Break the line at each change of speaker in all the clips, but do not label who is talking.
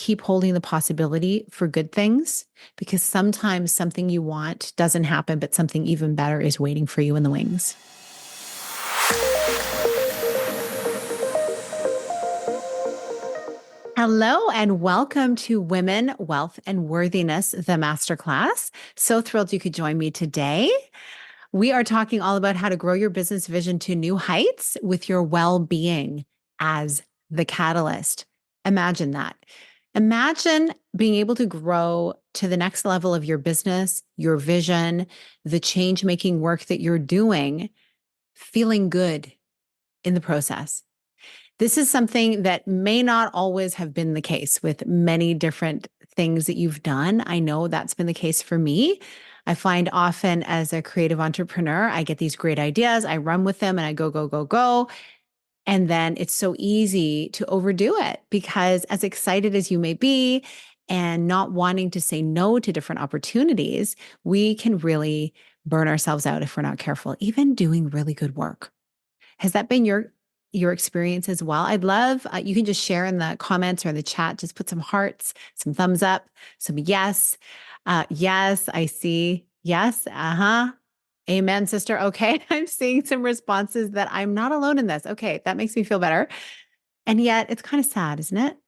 keep holding the possibility for good things, because sometimes something you want doesn't happen, but something even better is waiting for you in the wings. Hello and welcome to Women, Wealth, and Worthiness, the Masterclass. So thrilled you could join me today. We are talking all about how to grow your business vision to new heights with your well-being as the catalyst. Imagine that. Imagine being able to grow to the next level of your business, your vision, the change-making work that you're doing, feeling good in the process. This is something that may not always have been the case with many different things that you've done. I know that's been the case for me. I find often as a creative entrepreneur, I get these great ideas, I run with them and I go, go, go, go. And then it's so easy to overdo it because as excited as you may be and not wanting to say no to different opportunities, we can really burn ourselves out if we're not careful, even doing really good work. Has that been your experience as well? I'd love, you can just share in the comments or in the chat, just put some hearts, some thumbs up, some yes. Yes, I see. Yes. Amen, sister. Okay. I'm seeing some responses that I'm not alone in this. Okay. That makes me feel better. And yet it's kind of sad, isn't it?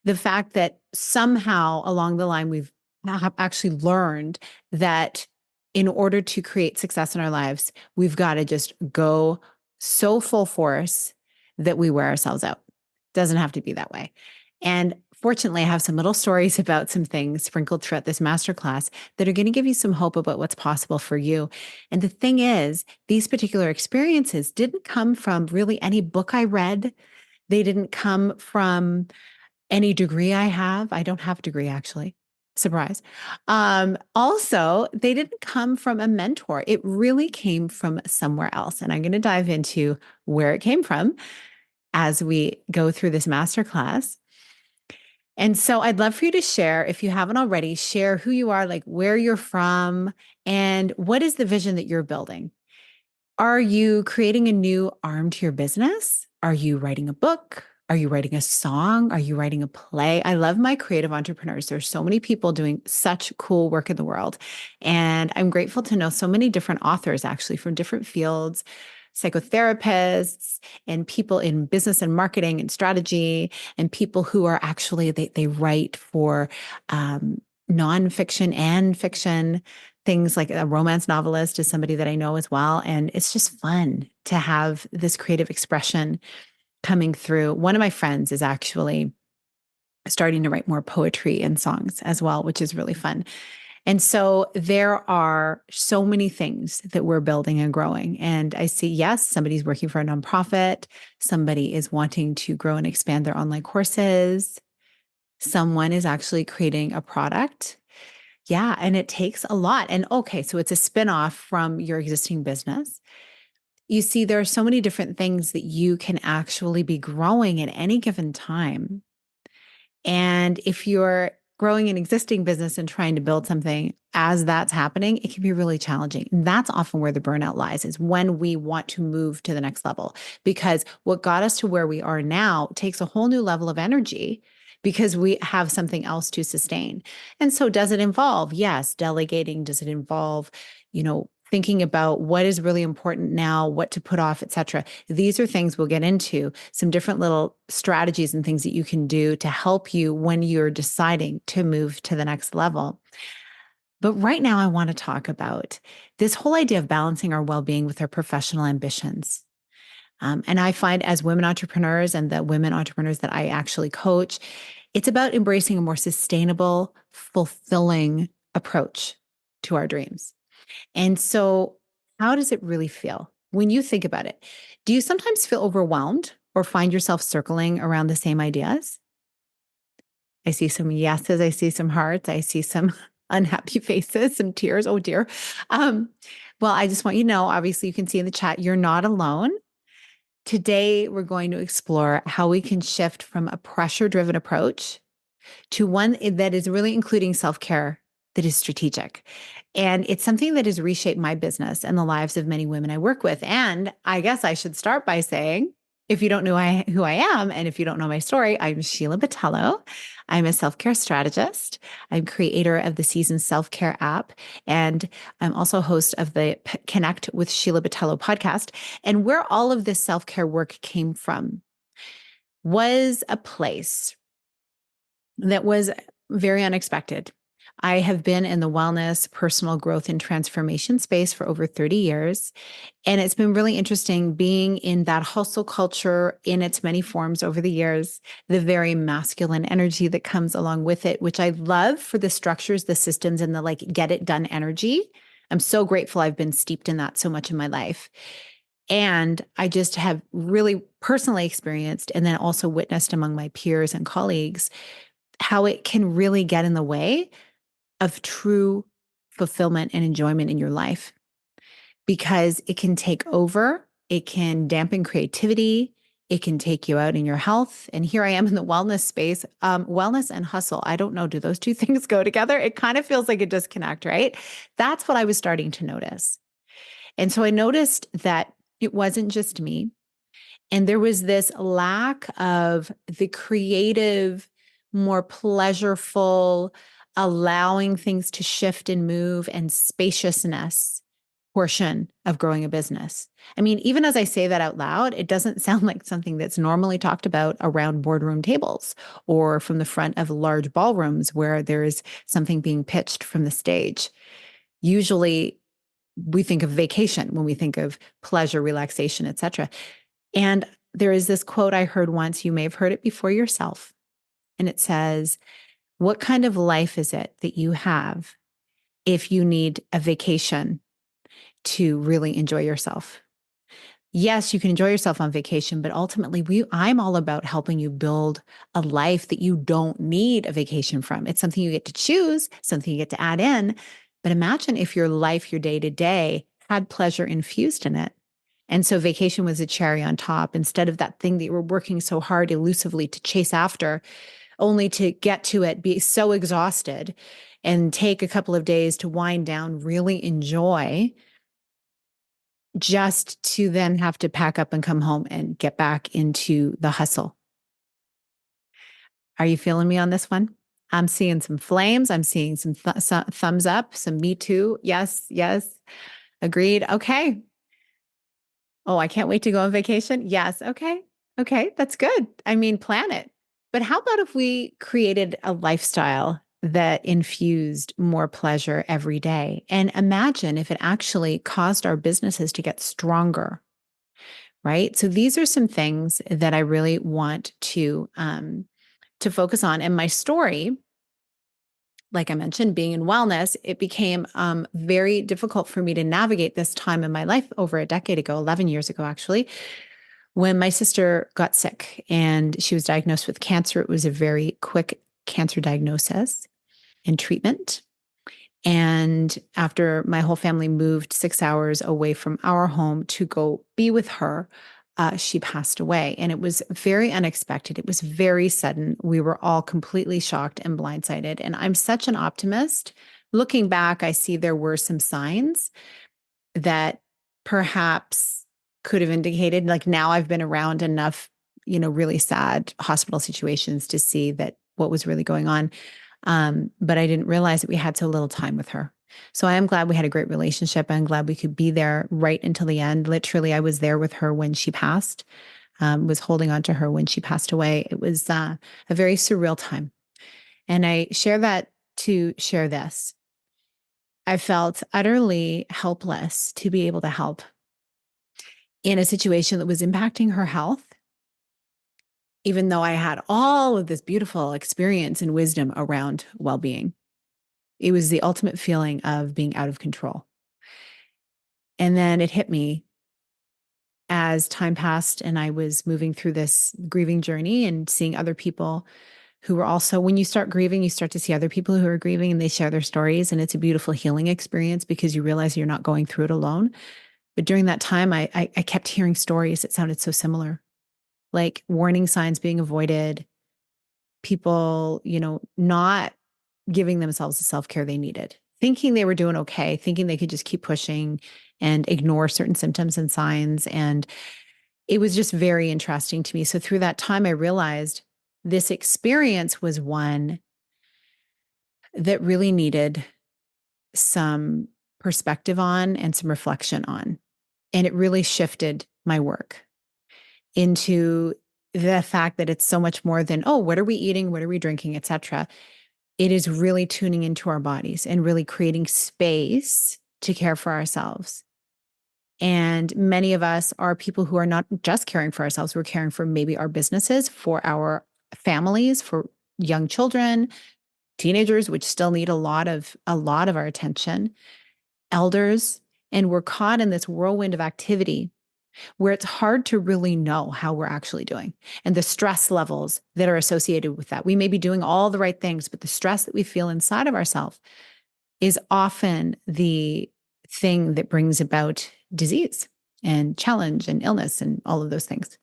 The fact that somehow along the line, we've actually learned that in order to create success in our lives, we've got to just go so full force that we wear ourselves out. Doesn't have to be that way. And fortunately, I have some little stories about some things sprinkled throughout this masterclass that are going to give you some hope about what's possible for you. And the thing is, these particular experiences didn't come from really any book I read. They didn't come from any degree I have. I don't have a degree, actually. Surprise. Also, they didn't come from a mentor. It really came from somewhere else. And I'm going to dive into where it came from as we go through this masterclass. And so I'd love for you to share, if you haven't already, share who you are, like where you're from, and what is the vision that you're building. Are you creating a new arm to your business? Are you writing a book? Are you writing a song? Are you writing a play? I love my creative entrepreneurs. There's so many people doing such cool work in the world. And I'm grateful to know so many different authors, actually, from different fields, psychotherapists and people in business and marketing and strategy, and people who are actually, they write for nonfiction and fiction. Things like a romance novelist is somebody that I know as well. And it's just fun to have this creative expression coming through. One of my friends is actually starting to write more poetry and songs as well, which is really fun. And so there are so many things that we're building and growing. And I see, yes, somebody's working for a nonprofit. Somebody is wanting to grow and expand their online courses. Someone is actually creating a product. Yeah, and it takes a lot. And okay, so it's a spinoff from your existing business. You see, there are so many different things that you can actually be growing at any given time. And if you're growing an existing business and trying to build something as that's happening, it can be really challenging. And that's often where the burnout lies, is when we want to move to the next level. Because what got us to where we are now takes a whole new level of energy because we have something else to sustain. And so does it involve, yes, delegating? Does it involve, thinking about what is really important now, what to put off, et cetera? These are things we'll get into, some different little strategies and things that you can do to help you when you're deciding to move to the next level. But right now, I want to talk about this whole idea of balancing our well-being with our professional ambitions. And I find as women entrepreneurs and the women entrepreneurs that I actually coach, it's about embracing a more sustainable, fulfilling approach to our dreams. And so how does it really feel when you think about it? Do you sometimes feel overwhelmed or find yourself circling around the same ideas? I see some yeses. I see some hearts. I see some unhappy faces, some tears. Oh dear. Well, I just want you to know, obviously you can see in the chat, you're not alone. Today, we're going to explore how we can shift from a pressure-driven approach to one that is really including self-care that is strategic. And it's something that has reshaped my business and the lives of many women I work with. And I guess I should start by saying If you don't know who I am, and if you don't know my story, I'm Sheila Botello. I'm a self-care strategist. I'm creator of the Season Self-Care app, and I'm also host of the Connect with Sheila Botello podcast. And where all of this self-care work came from was a place that was very unexpected. I have been in the wellness, personal growth, and transformation space for over 30 years. And it's been really interesting being in that hustle culture in its many forms over the years, the very masculine energy that comes along with it, which I love for the structures, the systems, and the like get it done energy. I'm so grateful I've been steeped in that so much in my life. And I just have really personally experienced and then also witnessed among my peers and colleagues how it can really get in the way of true fulfillment and enjoyment in your life because it can take over, it can dampen creativity, it can take you out in your health. And here I am in the wellness space, wellness and hustle. I don't know, do those two things go together? It kind of feels like a disconnect, right? That's what I was starting to notice. And so I noticed that it wasn't just me. And there was this lack of the creative, more pleasureful, allowing things to shift and move and spaciousness portion of growing a business. I mean, even as I say that out loud, it doesn't sound like something that's normally talked about around boardroom tables or from the front of large ballrooms where there is something being pitched from the stage. Usually we think of vacation when we think of pleasure, relaxation, etc. And there is this quote I heard once, you may have heard it before yourself. And it says, what kind of life is it that you have if you need a vacation to really enjoy yourself? Yes, you can enjoy yourself on vacation, but ultimately I'm all about helping you build a life that you don't need a vacation from. It's something you get to choose, something you get to add in. But imagine if your life, your day to day had pleasure infused in it. And so vacation was a cherry on top instead of that thing that you were working so hard elusively to chase after, only to get to it, be so exhausted and take a couple of days to wind down, really enjoy, just to then have to pack up and come home and get back into the hustle. Are you feeling me on this one? I'm seeing some flames. I'm seeing some thumbs up, some me too. Yes, yes. Agreed. Okay. Oh, I can't wait to go on vacation. Yes. Okay. Okay. That's good. I mean, plan it. But how about if we created a lifestyle that infused more pleasure every day? And imagine if it actually caused our businesses to get stronger, right? So these are some things that I really want to focus on. And my story, like I mentioned, being in wellness, it became very difficult for me to navigate this time in my life over a decade ago, 11 years ago, actually, when my sister got sick and she was diagnosed with cancer. It was a very quick cancer diagnosis and treatment. And after my whole family moved 6 hours away from our home to go be with her, she passed away. And it was very unexpected. It was very sudden. We were all completely shocked and blindsided. And I'm such an optimist. Looking back, I see there were some signs that perhaps could have indicated, like now I've been around enough, really sad hospital situations to see that what was really going on. But I didn't realize that we had so little time with her. So I am glad we had a great relationship. I'm glad we could be there right until the end. Literally, I was there with her when she passed, was holding on to her when she passed away. It was a very surreal time. And I share that to share this. I felt utterly helpless to be able to help in a situation that was impacting her health, even though I had all of this beautiful experience and wisdom around well-being. It was the ultimate feeling of being out of control. And then it hit me as time passed and I was moving through this grieving journey and seeing other people who were also, when you start grieving, you start to see other people who are grieving and they share their stories. And it's a beautiful healing experience because you realize you're not going through it alone. But during that time, I kept hearing stories that sounded so similar, like warning signs being avoided, people, not giving themselves the self-care they needed, thinking they were doing okay, thinking they could just keep pushing and ignore certain symptoms and signs. And it was just very interesting to me. So through that time, I realized this experience was one that really needed some perspective on and some reflection on. And it really shifted my work into the fact that it's so much more than, oh, what are we eating? What are we drinking, etc. It is really tuning into our bodies and really creating space to care for ourselves. And many of us are people who are not just caring for ourselves, we're caring for maybe our businesses, for our families, for young children, teenagers, which still need a lot of our attention, elders, and we're caught in this whirlwind of activity where it's hard to really know how we're actually doing and the stress levels that are associated with that. We may be doing all the right things, but the stress that we feel inside of ourselves is often the thing that brings about disease and challenge and illness and all of those things.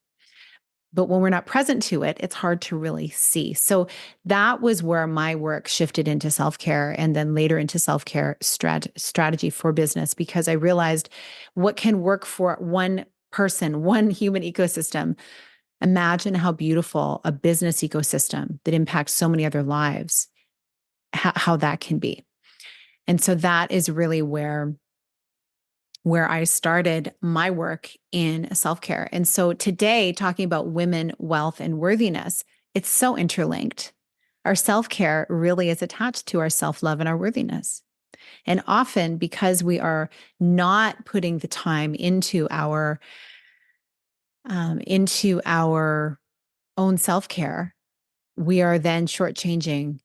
But when we're not present to it, it's hard to really see. So that was where my work shifted into self-care and then later into self-care strategy for business, because I realized what can work for one person, one human ecosystem. Imagine how beautiful a business ecosystem that impacts so many other lives, how that can be. And so that is really where I started my work in self-care. And so today, talking about women, wealth, and worthiness, it's so interlinked. Our self-care really is attached to our self-love and our worthiness. And often, because we are not putting the time into our own self-care, we are then shortchanging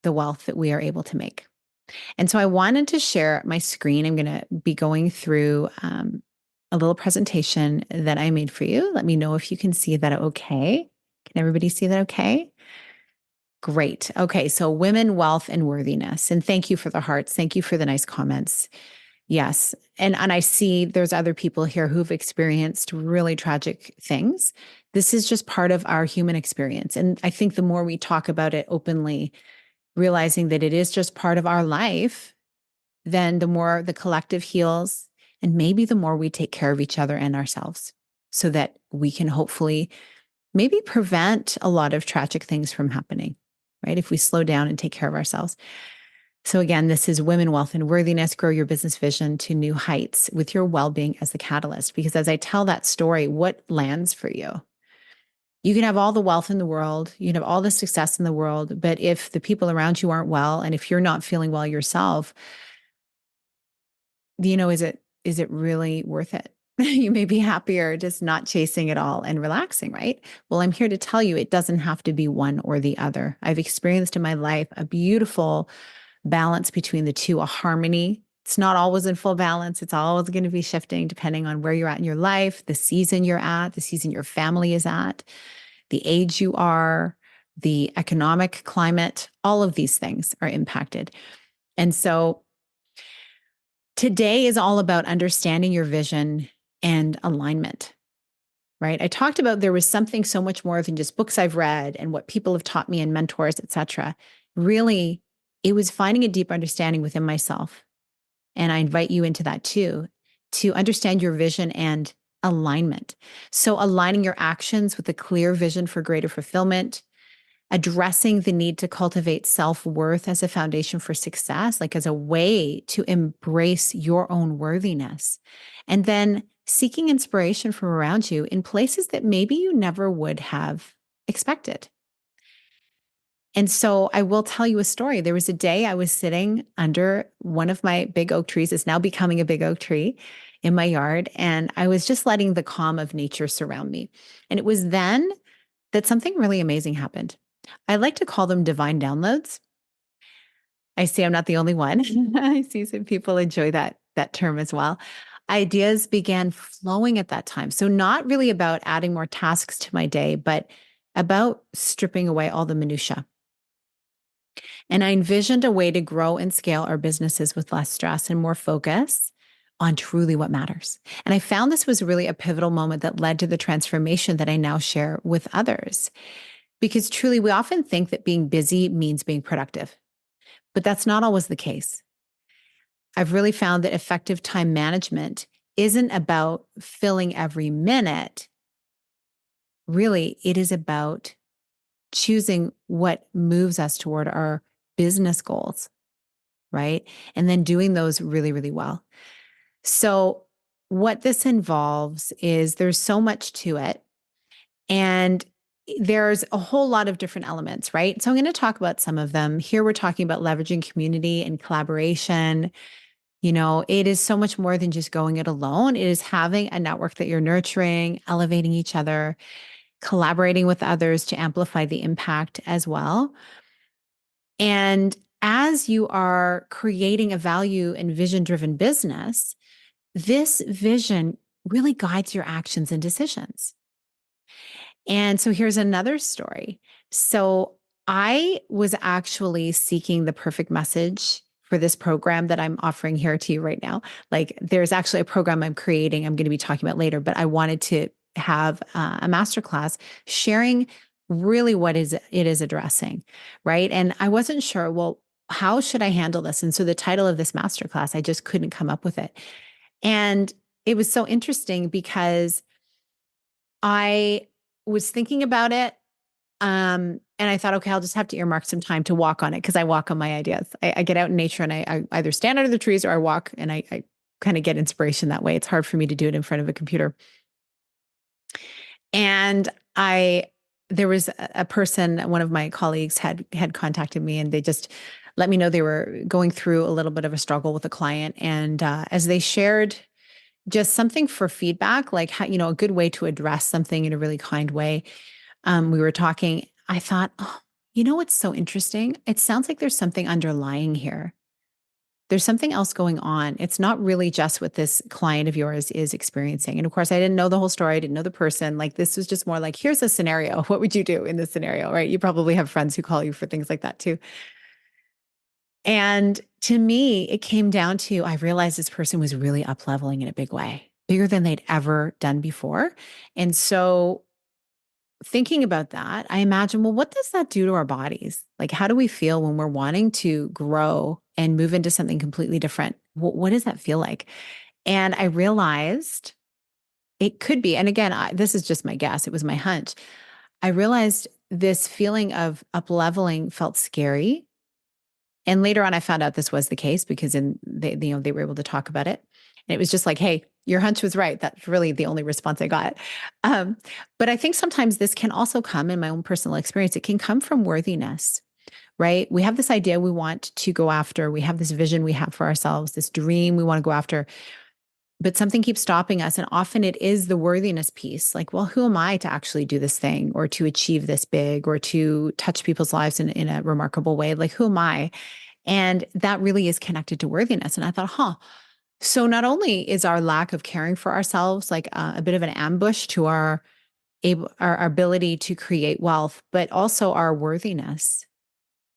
the wealth that we are able to make. And so I wanted to share my screen. I'm going to be going through a little presentation that I made for you. Let me know if you can see that okay. Can everybody see that okay? Great. Okay, so women, wealth, and worthiness. And thank you for the hearts. Thank you for the nice comments. Yes. And I see there's other people here who've experienced really tragic things. This is just part of our human experience. And I think the more we talk about it openly, realizing that it is just part of our life, then the more the collective heals, and maybe the more we take care of each other and ourselves so that we can hopefully maybe prevent a lot of tragic things from happening, right? If we slow down and take care of ourselves. So again, this is Women, Wealth, and Worthiness, Grow Your Business Vision to New Heights with your well-being as the catalyst. Because as I tell that story, what lands for you? You can have all the wealth in the world, you can have all the success in the world, but if the people around you aren't well, and if you're not feeling well yourself, is it really worth it? You may be happier just not chasing it all and relaxing, right? Well, I'm here to tell you it doesn't have to be one or the other. I've experienced in my life a beautiful balance between the two, a harmony. It's not always in full balance. It's always going to be shifting depending on where you're at in your life, the season you're at, the season your family is at, the age you are, the economic climate, all of these things are impacted. And so today is all about understanding your vision and alignment, right? I talked about there was something so much more than just books I've read and what people have taught me and mentors, et cetera. Really, it was finding a deep understanding within myself. And I invite you into that too, to understand your vision and alignment. So aligning your actions with a clear vision for greater fulfillment, addressing the need to cultivate self-worth as a foundation for success, like as a way to embrace your own worthiness, and then seeking inspiration from around you in places that maybe you never would have expected. And so I will tell you a story. There was a day I was sitting under one of my big oak trees. It's now becoming a big oak tree in my yard. And I was just letting the calm of nature surround me. And it was then that something really amazing happened. I like to call them divine downloads. I see I'm not the only one. I see some people enjoy that term as well. Ideas began flowing at that time. So not really about adding more tasks to my day, but about stripping away all the minutia. And I envisioned a way to grow and scale our businesses with less stress and more focus on truly what matters. And I found this was really a pivotal moment that led to the transformation that I now share with others. Because truly, we often think that being busy means being productive, but that's not always the case. I've really found that effective time management isn't about filling every minute, really, it is about choosing what moves us toward our business goals, right? And then doing those really, really well. So, what this involves is there's so much to it. And there's a whole lot of different elements, right? So, I'm going to talk about some of them. Here, we're talking about leveraging community and collaboration. It is so much more than just going it alone. It is having a network that you're nurturing, elevating each other, collaborating with others to amplify the impact as well. And as you are creating a value and vision driven business, this vision really guides your actions and decisions. And so here's another story. So I was actually seeking the perfect message for this program that I'm offering here to you right now. Like, there's actually a program I'm creating, I'm going to be talking about later, but I wanted to have a masterclass sharing really what it is addressing, right? And I wasn't sure, well, how should I handle this? And so the title of this masterclass, I just couldn't come up with it. And it was so interesting because I was thinking about it. And I thought, okay, I'll just have to earmark some time to walk on it because I walk on my ideas. I get out in nature and I either stand under the trees or I walk and I kind of get inspiration that way. It's hard for me to do it in front of a computer. And there was a person, one of my colleagues had contacted me and they just let me know they were going through a little bit of a struggle with a client. And as they shared just something for feedback, like how, a good way to address something in a really kind way. We were talking, I thought, oh, what's so interesting? It sounds like there's something underlying here. There's something else going on. It's not really just what this client of yours is experiencing. And of course, I didn't know the whole story. I didn't know the person. Like, this was just more like, here's a scenario. What would you do in this scenario, right? You probably have friends who call you for things like that too. And to me, it came down to, I realized this person was really up leveling in a big way, bigger than they'd ever done before. And so thinking about that, I imagine, well, what does that do to our bodies? Like, how do we feel when we're wanting to grow and move into something completely different? What does that feel like? And I realized it could be, and again, this is just my guess, it was my hunch. I realized this feeling of up leveling felt scary. And later on, I found out this was the case because they were able to talk about it. And it was just like, hey, your hunch was right. That's really the only response I got. Um, but I think sometimes this can also come in my own personal experience. It can come from worthiness, right? We have this idea we want to go after. We have this vision we have for ourselves, this dream we want to go after, but something keeps stopping us. And often it is the worthiness piece. Like, well, who am I to actually do this thing or to achieve this big or to touch people's lives in a remarkable way? Like, who am I? And that really is connected to worthiness. And I thought, so not only is our lack of caring for ourselves like a bit of an ambush to our ability to create wealth, but also our worthiness,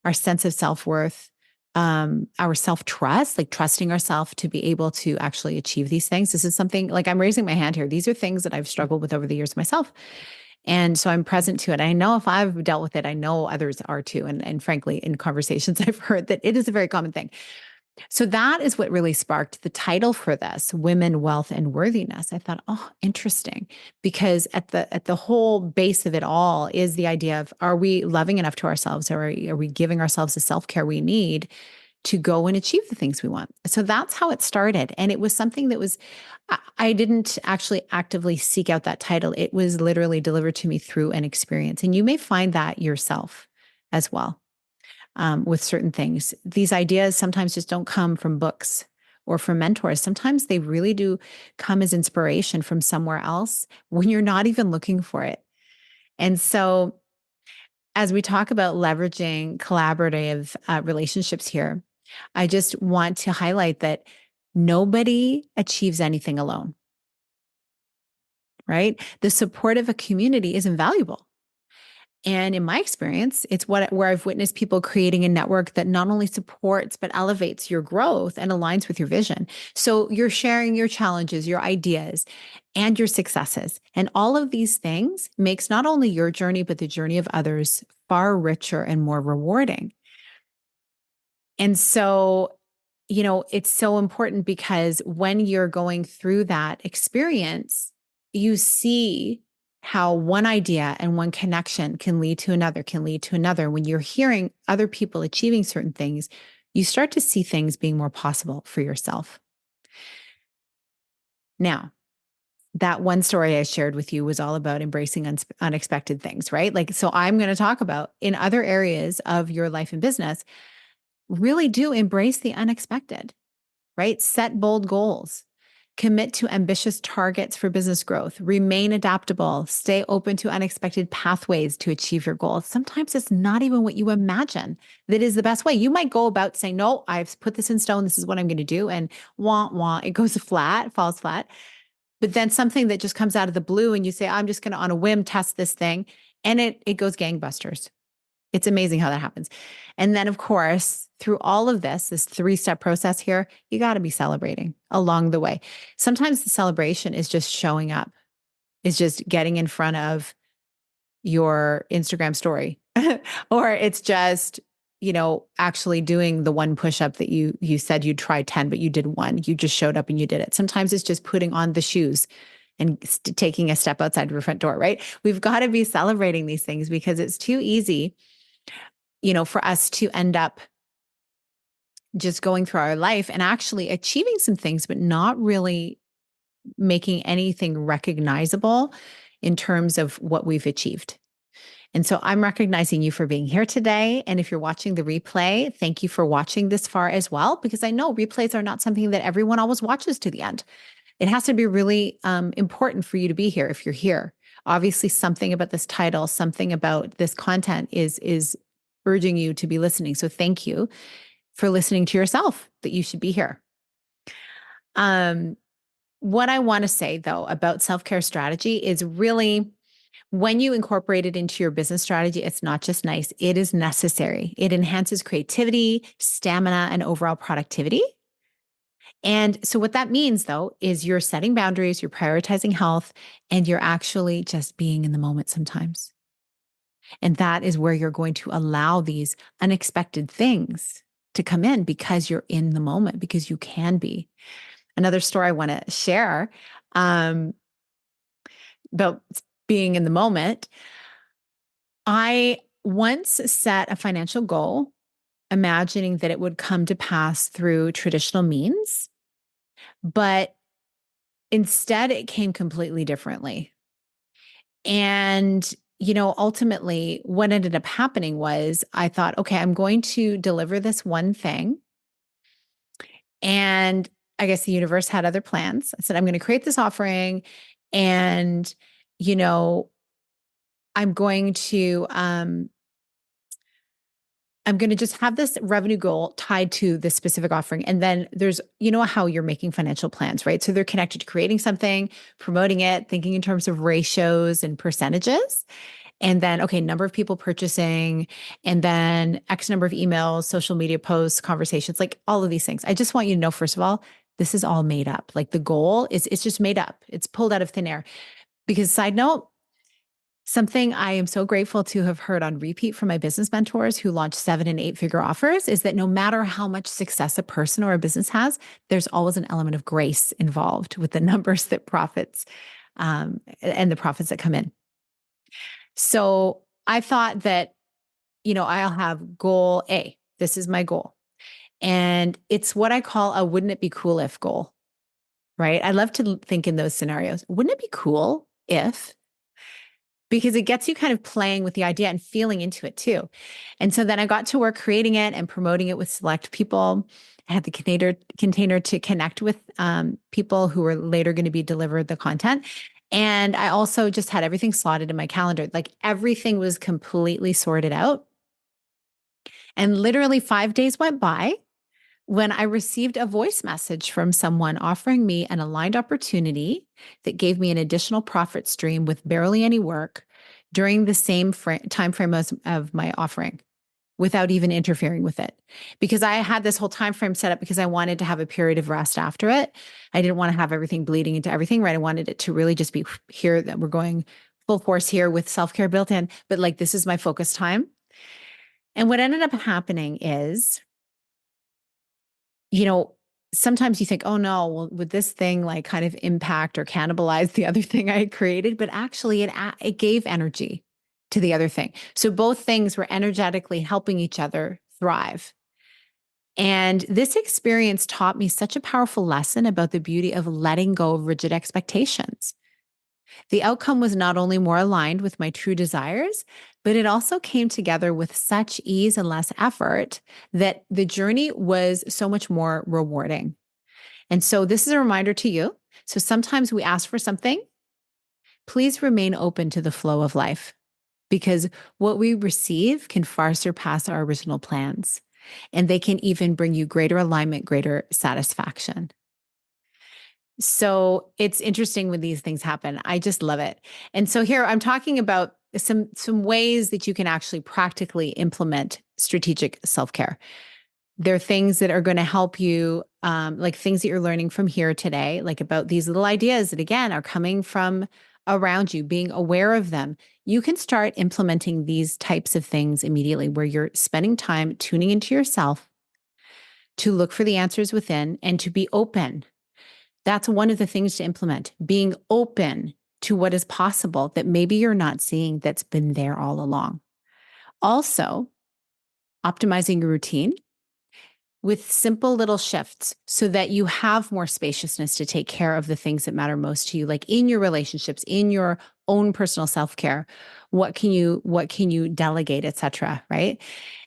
our sense of self-worth, our self-trust, like trusting ourselves to be able to actually achieve these things. This is something like I'm raising my hand here. These are things that I've struggled with over the years myself. And so I'm present to it. I know if I've dealt with it, I know others are too. And frankly, in conversations I've heard that it is a very common thing. So that is what really sparked the title for this, Women, Wealth, and Worthiness. I thought, oh, interesting. Because at the whole base of it all is the idea of, are we loving enough to ourselves? Or are we giving ourselves the self-care we need to go and achieve the things we want? So that's how it started. And it was something that I didn't actually actively seek out that title. It was literally delivered to me through an experience. And you may find that yourself as well. With certain things. These ideas sometimes just don't come from books or from mentors. Sometimes they really do come as inspiration from somewhere else when you're not even looking for it. And so, as we talk about leveraging collaborative relationships here, I just want to highlight that nobody achieves anything alone, right? The support of a community is invaluable. And in my experience, it's where I've witnessed people creating a network that not only supports, but elevates your growth and aligns with your vision. So you're sharing your challenges, your ideas, and your successes. And all of these things makes not only your journey, but the journey of others far richer and more rewarding. And so, it's so important because when you're going through that experience, you see how one idea and one connection can lead to another, can lead to another. When you're hearing other people achieving certain things, you start to see things being more possible for yourself. Now, that one story I shared with you was all about embracing unexpected things, right? Like, so I'm going to talk about in other areas of your life and business, really do embrace the unexpected, right? Set bold goals, commit to ambitious targets for business growth, remain adaptable, stay open to unexpected pathways to achieve your goals. Sometimes it's not even what you imagine that is the best way. You might go about saying, no, I've put this in stone. This is what I'm going to do. And wah, it goes flat, falls flat. But then something that just comes out of the blue and you say, I'm just going to on a whim test this thing. And it goes gangbusters. It's amazing how that happens. And then, of course, through all of this 3-step process here, you got to be celebrating along the way. Sometimes the celebration is just showing up, is just getting in front of your Instagram story, or it's just, actually doing the one push-up that you said you'd try 10, but you did one. You just showed up and you did it. Sometimes it's just putting on the shoes and taking a step outside your front door, right? We've got to be celebrating these things because it's too easy, for us to end up just going through our life and actually achieving some things, but not really making anything recognizable in terms of what we've achieved. And so I'm recognizing you for being here today. And if you're watching the replay, thank you for watching this far as well, because I know replays are not something that everyone always watches to the end. It has to be really important for you to be here if you're here. Obviously, something about this title, something about this content is urging you to be listening. So thank you for listening to yourself that you should be here. What I want to say, though, about self-care strategy is really when you incorporate it into your business strategy, it's not just nice, it is necessary. It enhances creativity, stamina, and overall productivity. And so what that means, though, is you're setting boundaries, you're prioritizing health, and you're actually just being in the moment sometimes. And that is where you're going to allow these unexpected things to come in because you're in the moment, because you can be. Another story I want to share about being in the moment. I once set a financial goal, imagining that it would come to pass through traditional means, but instead it came completely differently. And, ultimately what ended up happening was I thought, okay, I'm going to deliver this one thing. And I guess the universe had other plans. I said, I'm going to create this offering and, I'm going to just have this revenue goal tied to this specific offering. And then there's, how you're making financial plans, right? So they're connected to creating something, promoting it, thinking in terms of ratios and percentages. And then, okay, number of people purchasing, and then X number of emails, social media posts, conversations, like all of these things. I just want you to know, first of all, this is all made up. Like the goal it's just made up. It's pulled out of thin air. Because side note, something I am so grateful to have heard on repeat from my business mentors who launched 7 and 8-figure offers is that no matter how much success a person or a business has, there's always an element of grace involved with the numbers that profits and the profits that come in. So I thought that, I'll have goal A. This is my goal. And it's what I call a wouldn't it be cool if goal, right? I love to think in those scenarios. Wouldn't it be cool if? Because it gets you kind of playing with the idea and feeling into it too. And so then I got to work creating it and promoting it with select people. I had the container to connect with people who were later going to be delivered the content. And I also just had everything slotted in my calendar. Like everything was completely sorted out. And literally 5 days went by when I received a voice message from someone offering me an aligned opportunity that gave me an additional profit stream with barely any work during the same time frame of my offering without even interfering with it. Because I had this whole time frame set up because I wanted to have a period of rest after it. I didn't want to have everything bleeding into everything, right? I wanted it to really just be here, that we're going full force here with self-care built in, but like this is my focus time. And what ended up happening is, sometimes you think, oh no, well, would this thing like kind of impact or cannibalize the other thing I had created? But actually, it gave energy to the other thing. So both things were energetically helping each other thrive. And this experience taught me such a powerful lesson about the beauty of letting go of rigid expectations. The outcome was not only more aligned with my true desires, but it also came together with such ease and less effort that the journey was so much more rewarding. And so, this is a reminder to you. So, sometimes we ask for something, please remain open to the flow of life because what we receive can far surpass our original plans. And they can even bring you greater alignment, greater satisfaction. So it's interesting when these things happen. I just love it. And so here I'm talking about some ways that you can actually practically implement strategic self-care. There are things that are going to help you, like things that you're learning from here today, like about these little ideas that again are coming from around you, being aware of them. You can start implementing these types of things immediately where you're spending time tuning into yourself to look for the answers within and to be open. That's one of the things to implement, being open to what is possible that maybe you're not seeing that's been there all along. Also, optimizing your routine with simple little shifts so that you have more spaciousness to take care of the things that matter most to you, like in your relationships, in your own personal self-care. What can you delegate, etc. Right?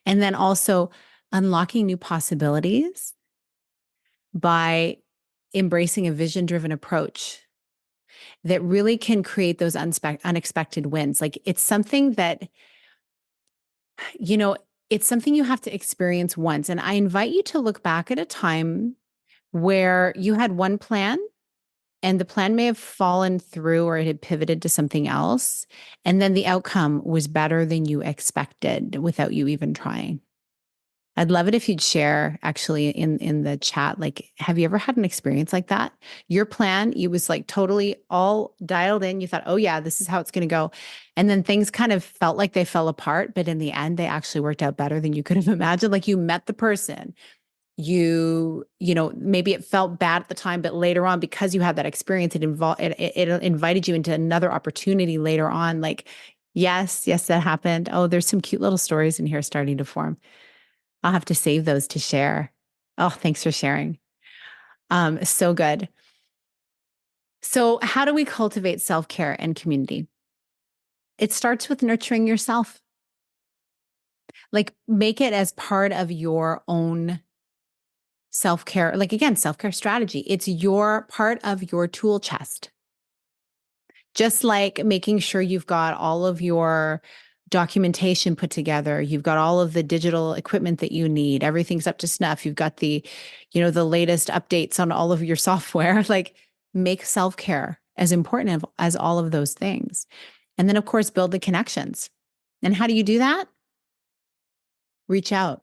And then also unlocking new possibilities by embracing a vision-driven approach that really can create those unexpected wins. Like it's something that, you know, it's something you have to experience once. And I invite you to look back at a time where you had one plan and the plan may have fallen through or it had pivoted to something else. And then the outcome was better than you expected without you even trying. I'd love it if you'd share actually in the chat, like, have you ever had an experience like that? Your plan, it was like totally all dialed in. You thought, oh yeah, this is how it's going to go. And then things kind of felt like they fell apart, but in the end, they actually worked out better than you could have imagined. Like you met the person, maybe it felt bad at the time, but later on, because you had that experience, it invited you into another opportunity later on. Like, yes, that happened. Oh, there's some cute little stories in here starting to form. I'll have to save those to share. Oh, thanks for sharing. So good. So, how do we cultivate self-care and community? It starts with nurturing yourself. Like, make it as part of your own self-care. Like, again, self-care strategy. It's your part of your tool chest. Just like making sure you've got all of your documentation put together, you've got all of the digital equipment that you need, everything's up to snuff, you've got the latest updates on all of your software, like make self-care as important as all of those things. And then of course, build the connections. And how do you do that? Reach out.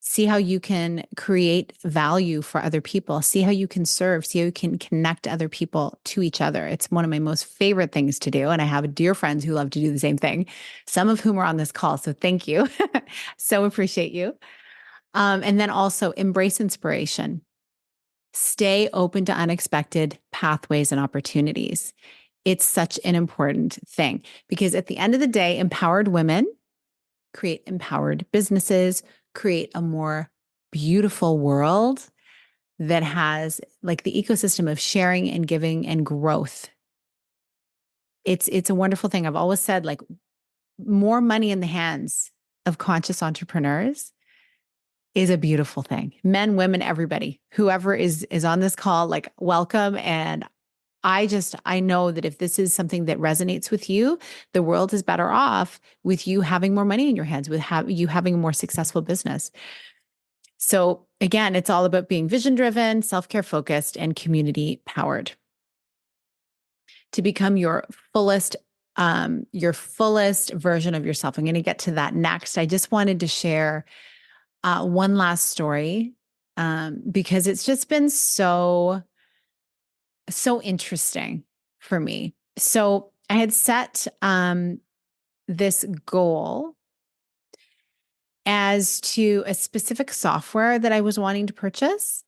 See how you can create value for other people. See how you can serve. See how you can connect other people to each other. It's one of my most favorite things to do. And I have dear friends who love to do the same thing, some of whom are on this call. So thank you. So appreciate you. And then also embrace inspiration. Stay open to unexpected pathways and opportunities. It's such an important thing because at the end of the day, empowered women create empowered businesses, create a more beautiful world that has like the ecosystem of sharing and giving and growth. It's a wonderful thing. I've always said like more money in the hands of conscious entrepreneurs is a beautiful thing. Men, women, everybody, whoever is on this call, like welcome. And I know that if this is something that resonates with you, the world is better off with you having more money in your hands, with you having a more successful business. So again, it's all about being vision driven, self-care focused, and community powered to become your fullest version of yourself. I'm going to get to that next. I just wanted to share one last story because it's just been so interesting for me. So I had set this goal as to a specific software that I was wanting to purchase.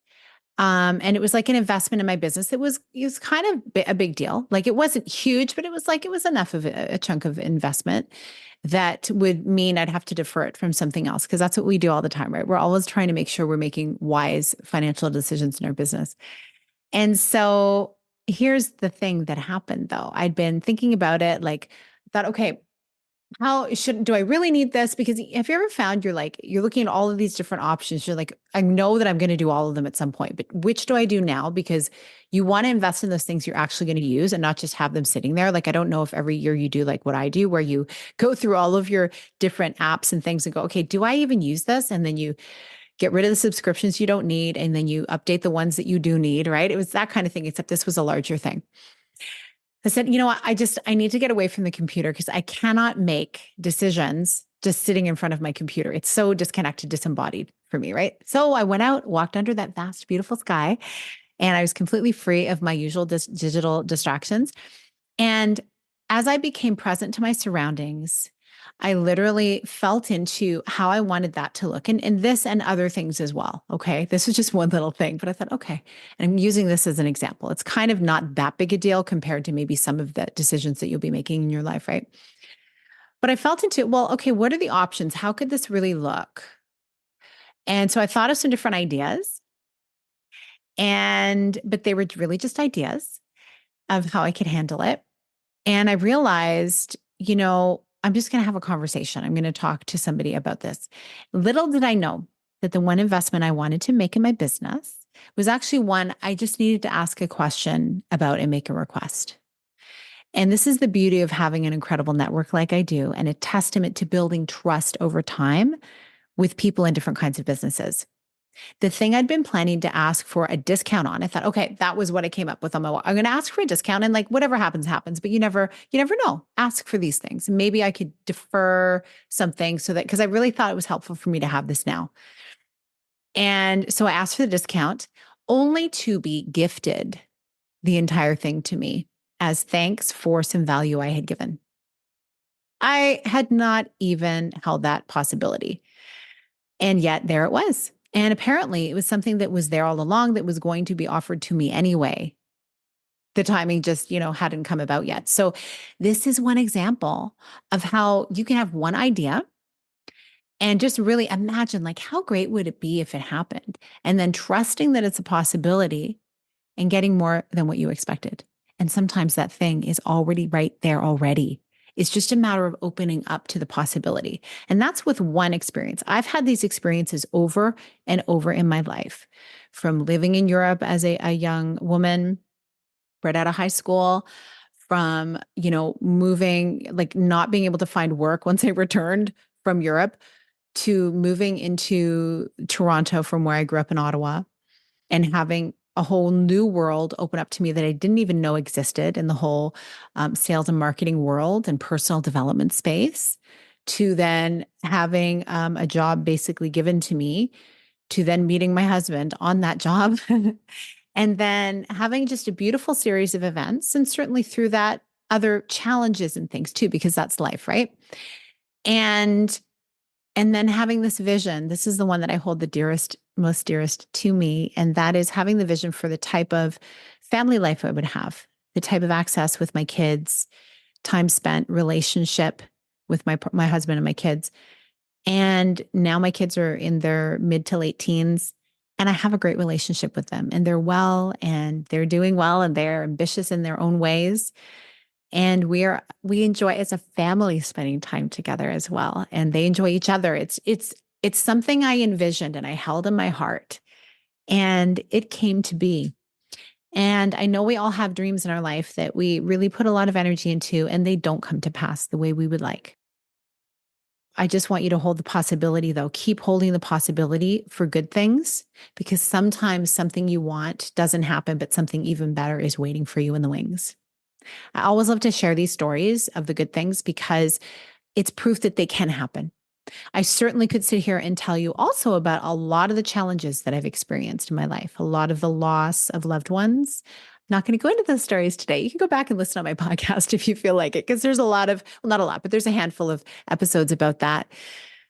And it was like an investment in my business. It was kind of a big deal. Like it wasn't huge, but it was enough of a chunk of investment that would mean I'd have to defer it from something else because that's what we do all the time, right? We're always trying to make sure we're making wise financial decisions in our business. And so here's the thing that happened though. I'd been thinking about it, like thought, okay, how should do I really need this? Because have you ever found you're looking at all of these different options? You're like, I know that I'm going to do all of them at some point, but which do I do now? Because you want to invest in those things you're actually going to use and not just have them sitting there. Like, I don't know if every year you do like what I do, where you go through all of your different apps and things and go, okay, do I even use this? And then you get rid of the subscriptions you don't need, and then you update the ones that you do need, right? It was that kind of thing, except this was a larger thing. I said, you know what? I need to get away from the computer because I cannot make decisions just sitting in front of my computer. It's so disconnected, disembodied for me, right? So I went out, walked under that vast, beautiful sky, and I was completely free of my usual digital distractions. And as I became present to my surroundings, I literally felt into how I wanted that to look, and this and other things as well. Okay. This is just one little thing, but I thought, okay. And I'm using this as an example. It's kind of not that big a deal compared to maybe some of the decisions that you'll be making in your life, right? But I felt into, well, okay, what are the options? How could this really look? And so I thought of some different ideas, but they were really just ideas of how I could handle it. And I realized, I'm just going to have a conversation. I'm going to talk to somebody about this. Little did I know that the one investment I wanted to make in my business was actually one I just needed to ask a question about and make a request. And this is the beauty of having an incredible network like I do, and a testament to building trust over time with people in different kinds of businesses. The thing I'd been planning to ask for a discount on, I thought, okay, that was what I came up with on my wall. I'm going to ask for a discount, and like whatever happens, happens. But you never know. Ask for these things. Maybe I could defer something so that, because I really thought it was helpful for me to have this now. And so I asked for the discount only to be gifted the entire thing to me as thanks for some value I had given. I had not even held that possibility. And yet there it was. And apparently it was something that was there all along that was going to be offered to me anyway. The timing just, hadn't come about yet. So this is one example of how you can have one idea and just really imagine, like, how great would it be if it happened? And then trusting that it's a possibility and getting more than what you expected. And sometimes that thing is already right there already. It's just a matter of opening up to the possibility. And that's with one experience. I've had these experiences over and over in my life, from living in Europe as a young woman, right out of high school, from, moving, like not being able to find work once I returned from Europe, to moving into Toronto from where I grew up in Ottawa, and having a whole new world open up to me that I didn't even know existed in the whole sales and marketing world and personal development space, to then having a job basically given to me, to then meeting my husband on that job, and then having just a beautiful series of events. And certainly through that, other challenges and things too, because that's life, right? And and then having this vision, this is the one that I hold the dearest, most dearest to me. And that is having the vision for the type of family life I would have, the type of access with my kids, time spent, relationship with my husband and my kids. And now my kids are in their mid to late teens, and I have a great relationship with them, and they're well, and they're doing well, and they're ambitious in their own ways. And we enjoy as a family spending time together as well. And they enjoy each other. It's something I envisioned and I held in my heart, and it came to be. And I know we all have dreams in our life that we really put a lot of energy into, and they don't come to pass the way we would like. I just want you to hold the possibility, though. Keep holding the possibility for good things, because sometimes something you want doesn't happen, but something even better is waiting for you in the wings. I always love to share these stories of the good things because it's proof that they can happen. I certainly could sit here and tell you also about a lot of the challenges that I've experienced in my life, a lot of the loss of loved ones. I'm not going to go into those stories today. You can go back and listen on my podcast if you feel like it, because there's a lot of, well, not a lot, but there's a handful of episodes about that.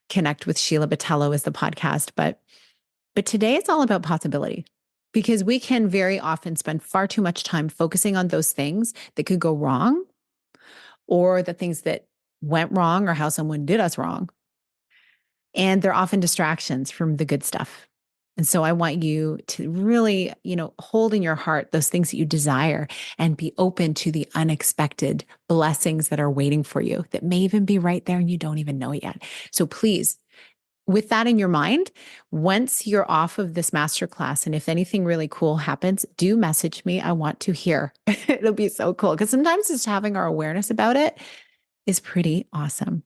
Connect with Sheila Botello is the podcast. But today it's all about possibility. because we can very often spend far too much time focusing on those things that could go wrong, or the things that went wrong, or how someone did us wrong. And they're often distractions from the good stuff. And so I want you to really, hold in your heart those things that you desire and be open to the unexpected blessings that are waiting for you that may even be right there and you don't even know it yet. So please, with that in your mind, once you're off of this masterclass, and if anything really cool happens, do message me. I want to hear. It'll be so cool, because sometimes just having our awareness about it is pretty awesome.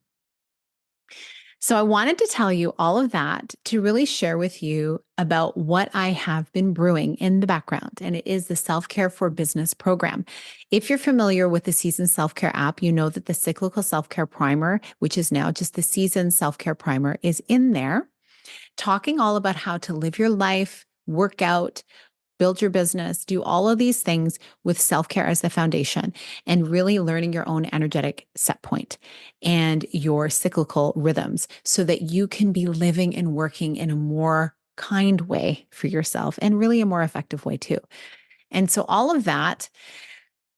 So I wanted to tell you all of that to really share with you about what I have been brewing in the background. And it is the Self-Care for Business program. If you're familiar with the Season Self-Care app, you know that the Cyclical Self-Care Primer, which is now just the Season Self-Care Primer, is in there, talking all about how to live your life, work out, build your business, do all of these things with self-care as the foundation, and really learning your own energetic set point and your cyclical rhythms so that you can be living and working in a more kind way for yourself, and really a more effective way too. And so all of that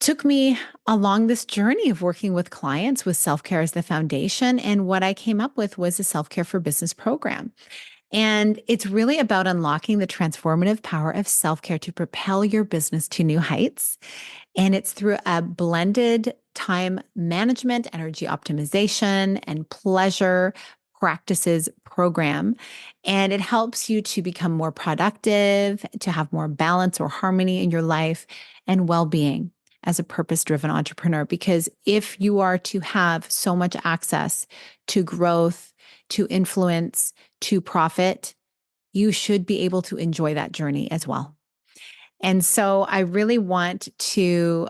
took me along this journey of working with clients with self-care as the foundation. And what I came up with was a Self-Care for Business program. And it's really about unlocking the transformative power of self-care to propel your business to new heights. And it's through a blended time management, energy optimization, and pleasure practices program. And it helps you to become more productive, to have more balance or harmony in your life, and well-being as a purpose-driven entrepreneur. Because if you are to have so much access to growth, to influence, to profit, you should be able to enjoy that journey as well. And so I really want to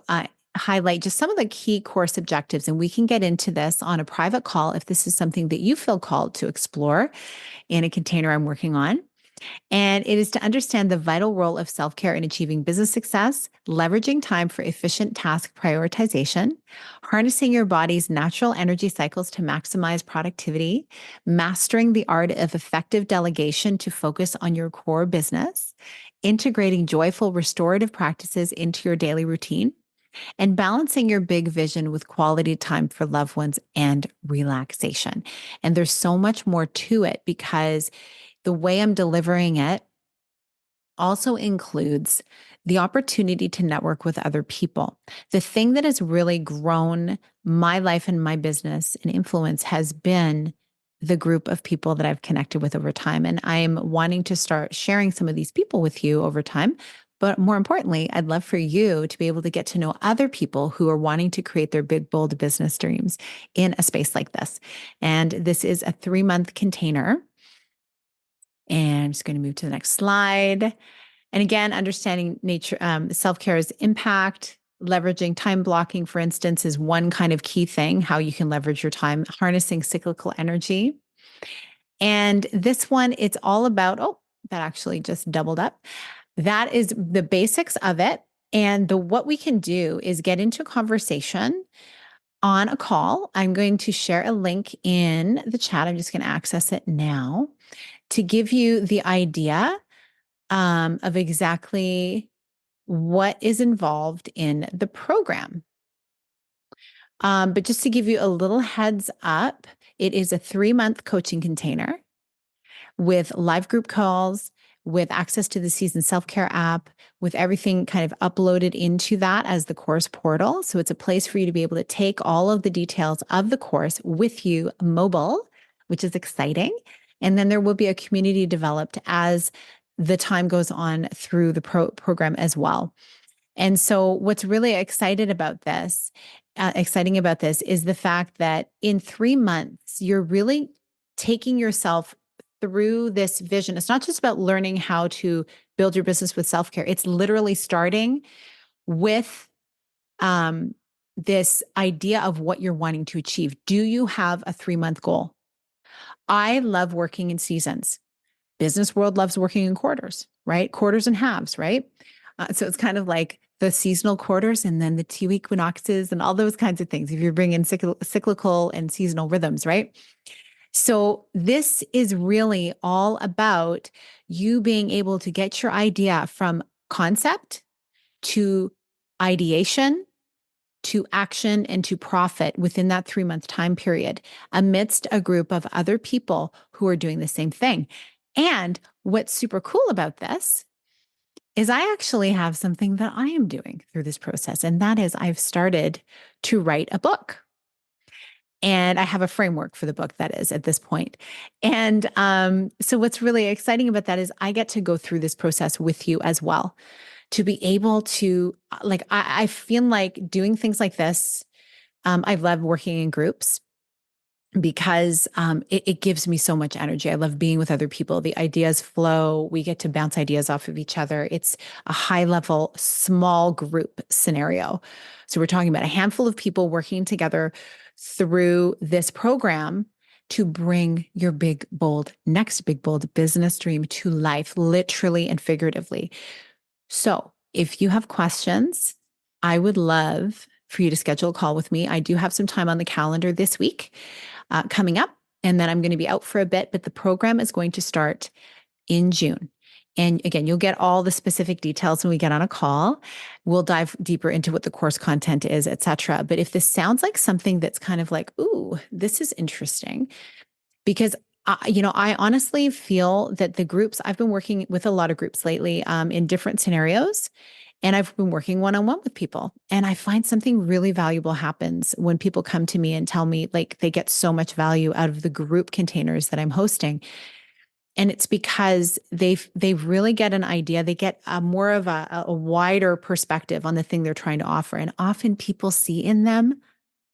highlight just some of the key course objectives, and we can get into this on a private call if this is something that you feel called to explore in a container I'm working on. And it is to understand the vital role of self-care in achieving business success, leveraging time for efficient task prioritization, harnessing your body's natural energy cycles to maximize productivity, mastering the art of effective delegation to focus on your core business, integrating joyful restorative practices into your daily routine, and balancing your big vision with quality time for loved ones and relaxation. And there's so much more to it, because the way I'm delivering it also includes the opportunity to network with other people. The thing that has really grown my life and my business and influence has been the group of people that I've connected with over time. And I'm wanting to start sharing some of these people with you over time. But more importantly, I'd love for you to be able to get to know other people who are wanting to create their big, bold business dreams in a space like this. And this is a 3-month container. And I'm just going to move to the next slide. And again, understanding nature, self-care's impact, leveraging time blocking, for instance, is one kind of key thing, how you can leverage your time, harnessing cyclical energy. And this one, it's all about, oh, that actually just doubled up. That is the basics of it. And what we can do is get into a conversation on a call. I'm going to share a link in the chat. I'm just going to access it now to give you the idea of exactly what is involved in the program. But just to give you a little heads up, it is a 3-month coaching container with live group calls, with access to the Season Self-Care app, with everything kind of uploaded into that as the course portal. So it's a place for you to be able to take all of the details of the course with you mobile, which is exciting. And then there will be a community developed as the time goes on through the program as well. And so what's really exciting about this is the fact that in 3 months, you're really taking yourself through this vision. It's not just about learning how to build your business with self-care. It's literally starting with this idea of what you're wanting to achieve. Do you have a 3-month goal? I love working in seasons. Business world loves working in quarters, right? Quarters and halves, right? So it's kind of like the seasonal quarters and then the 2 equinoxes and all those kinds of things, if you're bringing cyclical and seasonal rhythms, right? So this is really all about you being able to get your idea from concept to ideation to action and to profit within that 3-month time period amidst a group of other people who are doing the same thing. And what's super cool about this is I actually have something that I am doing through this process. And that is I've started to write a book. And I have a framework for the book that is at this point. And so what's really exciting about that is I get to go through this process with you as well to be able to like, I feel like doing things like this. I love working in groups because it gives me so much energy. I love being with other people. The ideas flow. We get to bounce ideas off of each other. It's a high level, small group scenario. So we're talking about a handful of people working together through this program to bring your big, bold, next big, bold business dream to life, literally and figuratively. So if you have questions, I would love for you to schedule a call with me. I do have some time on the calendar this week coming up, and then I'm going to be out for a bit, but the program is going to start in June. And again, you'll get all the specific details when we get on a call. We'll dive deeper into what the course content is, et cetera. But if this sounds like something that's kind of like, ooh, this is interesting, because I honestly feel that the groups, I've been working with a lot of groups lately in different scenarios, and I've been working one-on-one with people. And I find something really valuable happens when people come to me and tell me like they get so much value out of the group containers that I'm hosting. And it's because they really get an idea. They get more of a wider perspective on the thing they're trying to offer. And often people see in them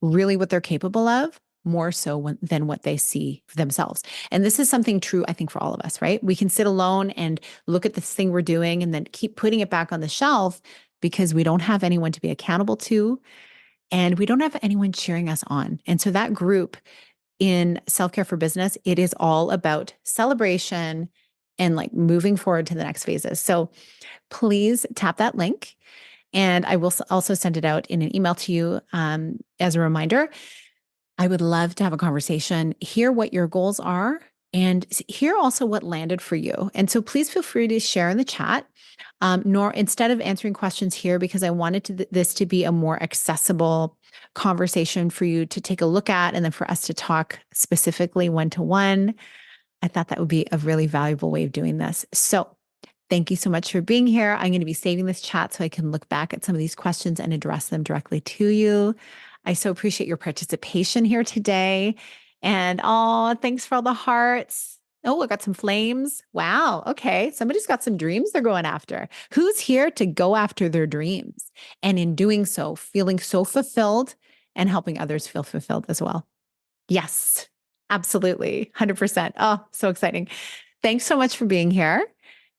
really what they're capable of, more so than what they see for themselves. And this is something true, I think, for all of us, right? We can sit alone and look at this thing we're doing and then keep putting it back on the shelf because we don't have anyone to be accountable to, and we don't have anyone cheering us on. And so that group in Self-Care for Business, it is all about celebration and like moving forward to the next phases. So please tap that link. And I will also send it out in an email to you as a reminder. I would love to have a conversation, hear what your goals are, and hear also what landed for you. And so please feel free to share in the chat, nor instead of answering questions here, because I wanted this to be a more accessible conversation for you to take a look at, and then for us to talk specifically one-to-one. I thought that would be a really valuable way of doing this. So thank you so much for being here. I'm going to be saving this chat so I can look back at some of these questions and address them directly to you. I so appreciate your participation here today. And thanks for all the hearts. Oh, I got some flames. Wow. Okay. Somebody's got some dreams they're going after. Who's here to go after their dreams? And in doing so, feeling so fulfilled and helping others feel fulfilled as well. Yes, absolutely. 100%. Oh, so exciting. Thanks so much for being here.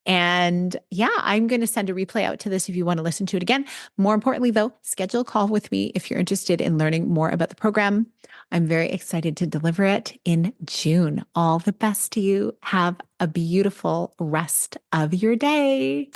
And yeah, I'm going to send a replay out to this if you want to listen to it again. More importantly, though, schedule a call with me if you're interested in learning more about the program. I'm very excited to deliver it in June. All the best to you. Have a beautiful rest of your day.